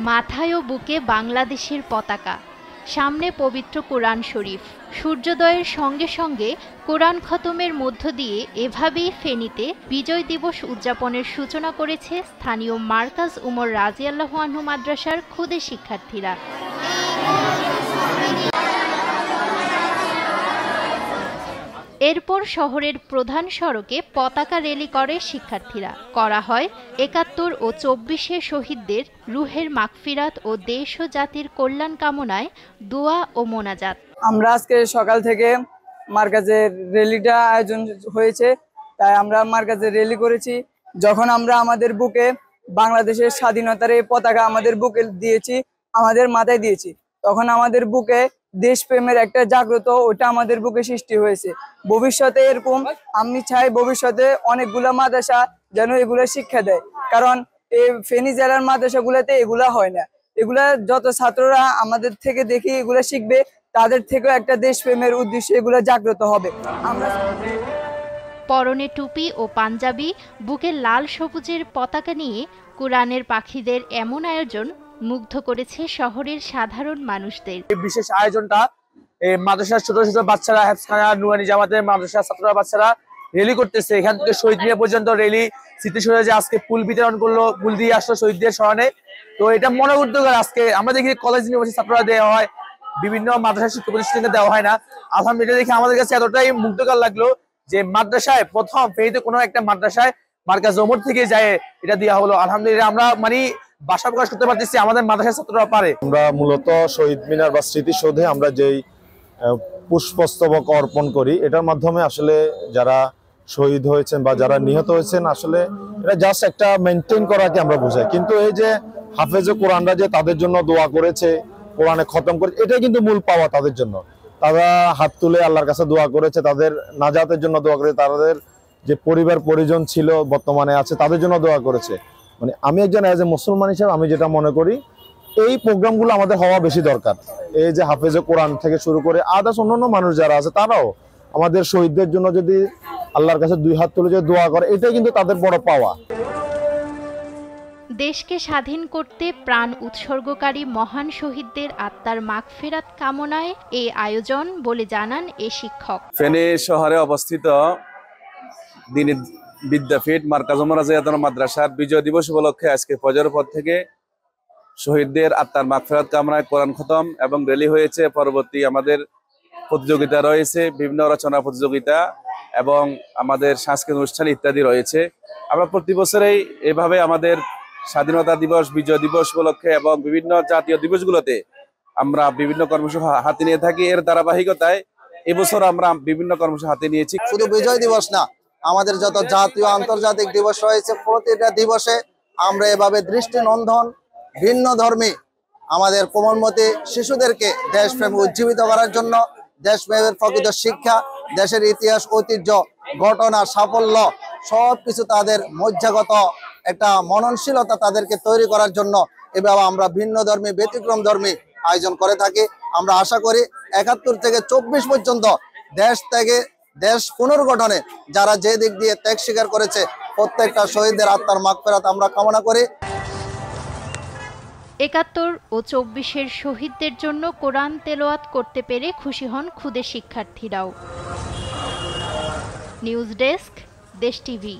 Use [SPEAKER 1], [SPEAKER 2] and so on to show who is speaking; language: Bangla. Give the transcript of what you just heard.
[SPEAKER 1] মাথায় ও বুকে বাংলাদেশের পতাকা, সামনে পবিত্র কোরআন শরীফ। সূর্যোদয়ের সঙ্গে সঙ্গে কোরআন খতমের মধ্য দিয়ে এভাবেই ফেনীতে বিজয় দিবস উদযাপনের সূচনা করেছে স্থানীয় মার্কাজ উমর রাজিয়াল্লাহু আনহু মাদ্রাসার ক্ষুদে শিক্ষার্থীরা। এরপর শহরের প্রধান সড়কে পতাকা র্যালি করে শিক্ষার্থীরা। করা হয় ৭১ ও ২৪ শহীদদের রুহের মাগফিরাত ও দেশ ও জাতির কল্যাণ কামনায় দোয়া ও মোনাজাত।
[SPEAKER 2] আমরা আজকে সকাল থেকে মার্কাজের র্যালিটা আয়োজন হয়েছে, তাই আমরা মার্কাজের র্যালি করেছি। যখন আমরা আমাদের বুকে বাংলাদেশের স্বাধীনতার এই পতাকা আমাদের বুকে দিয়েছি, আমাদের মাথায় দিয়েছি, তখন আমাদের বুকে দেশপ্রেমের একটা জাগ্রত ওটা আমাদের বুকে সৃষ্টি হয়েছে। ভবিষ্যতে এরকম আমি চাই ভবিষ্যতে অনেকগুলো মাদ্রাসা যেন এগুলো শিক্ষা দেয়, কারণ এই ফেনী জেলার মাদ্রাসাগুলোতে এগুলা হয় না। এগুলা যত ছাত্ররা আমাদের থেকে দেখি এগুলা শিখবে, তাদের থেকেও একটা দেশপ্রেমের উদ্দেশ্যে এগুলো জাগ্রত হবে। আমরা
[SPEAKER 1] পরনে টুপি ও পাঞ্জাবি, বুকে লাল সবুজের পতাকা নিয়ে কোরআনের পাখিদের এমন আয়োজন মুগ্ধ করেছে শহরের সাধারণ মানুষদের।
[SPEAKER 3] এই বিশেষ আয়োজনটা মাদ্রাসার ছোট ছোট বাচ্চারা, হেফজখানা, নুরানি জামাতের মাদ্রাসার ছাত্ররা বাচ্চারা র্যালি করতেছে। এখান থেকে শহীদ মিনার পর্যন্ত র্যালি স্মৃতিসৌধে যে আজকে ফুল বিতরণ করলো, ফুল দিয়ে আসলো শহীদদের স্মরণে। তো এটা মনে উদ্যোগের। আজকে আমরা দেখি কলেজ ইউনিভার্সিটি ছাত্ররা দেওয়া হয়, বিভিন্ন মাদ্রাসা শিক্ষা প্রতিষ্ঠানকে দেওয়া হয় না। আলহামদুলিল্লাহ দেখে আমাদের কাছে এতটাই মুগ্ধকর লাগলো যে মাদ্রাসায় প্রথম ফেনীতে কোনো একটা মাদ্রাসায় মার্কাজ ওমর থেকে যায় এটা দেওয়া হলো। আলহামদুলিল্লাহ আমরা ভাষা প্রকাশ করতে পারতেছি, আমাদের মাদ্রাসার ছাত্ররা পারে।
[SPEAKER 4] আমরা মূলত শহীদ মিনার বা স্মৃতিসৌধে আমরা যেই পুষ্পস্তবক অর্পণ করি, এটার মাধ্যমে আসলে যারা শহীদ হয়েছেন বা যারা নিহত হয়েছেন, আসলে এটা জাস্ট একটা মেনটেন করাকে আমরা বোঝাই। কিন্তু এই যে হাফেজে কোরআনরা যে তাদের জন্য দোয়া করেছে, কোরআনে খতম করেছে, এটাই কিন্তু মূল পাওয়া তাদের জন্য। তারা হাত তুলে আল্লাহর কাছে দোয়া করেছে, তাদের নাজাতের জন্য দোয়া করেছে, তাদের যে পরিবার পরিজন ছিল বর্তমানে আছে তাদের জন্য দোয়া করেছে। মানে আমি একজন এজ এ মুসলমান হিসেবে আমি যেটা মনে করি, এই প্রোগ্রামগুলো আমাদের হওয়া বেশি দরকার। এই যে হাফেজে কোরআন থেকে শুরু করে আদার্স অন্যান্য মানুষ যারা আছে তারাও আমাদের শহীদদের জন্য যদি আল্লাহর কাছে দুই হাত তুলে যে দোয়া করে, এটাই কিন্তু তাদের বড় পাওয়া।
[SPEAKER 1] দেশকে স্বাধীন করতে প্রাণ উৎসর্গকারী মহান শহীদদের আত্মার মাগফিরাত কামনায় এই আয়োজন বলে জানান এ শিক্ষক।
[SPEAKER 5] ফেনী শহরে অবস্থিত দ্বীনি বিদ্যাপীঠ মার্কাজ উমর রাজিয়াল্লাহু মাদ্রাসার বিজয় দিবস উপলক্ষে আজকে ফজরের পর থেকে শহীদদের আত্মার মাগফিরাত কামনায় কোরআন খতম এবং র্যালি হয়েছে। পরবর্তী আমাদের প্রতিযোগিতা রয়েছে, বিভিন্ন রচনা প্রতিযোগিতা এবং আমাদের সাংস্কৃতিক অনুষ্ঠান ইত্যাদি রয়েছে। আমরা প্রতি বছরেই এভাবে আমাদের স্বাধীনতা দিবস, বিজয় দিবস উপলক্ষে এবং বিভিন্ন জাতীয় দিবসগুলোতে আমরা বিভিন্ন কর্মসূচি হাতে নিয়ে থাকি। এর ধারাবাহিকতায় এবছর আমরা বিভিন্ন কর্মসূচি হাতে নিয়েছি।
[SPEAKER 6] শুধু বিজয় দিবস না, আমাদের যত জাতীয় আন্তর্জাতিক দিবস রয়েছে, প্রতিটা দিবসে আমরা এভাবে দৃষ্টিনন্দন ভিন্ন ধর্মী আমাদের কোমলমতি শিশুদেরকে দেশপ্রেম উজ্জীবিত করার জন্য, দেশপ্রেমের প্রকৃত শিক্ষা, দেশের ইতিহাস, ঐতিহ্য, ঘটনা, সাফল্য সবকিছু তাদের মজ্জাগত একটা মননশীলতা তাদেরকে তৈরি করার জন্য এভাবে আমরা ভিন্ন ধর্মী, ব্যতিক্রম ধর্মী আয়োজন করে থাকি। আমরা আশা করি ৭১ থেকে ২৪ পর্যন্ত দেশ পুনর্গঠনে যারা যে দিক দিয়ে ত্যাগ স্বীকার করেছে, প্রত্যেকটা শহীদদের আত্মার মাগফিরাত আমরা কামনা করি।
[SPEAKER 1] ৭১ ও ২৪ শহীদদের জন্য কোরআন তেলাওয়াত করতে পেরে খুশি হন ক্ষুদে শিক্ষার্থীরাও। নিউজ ডেস্ক, দেশ টিভি।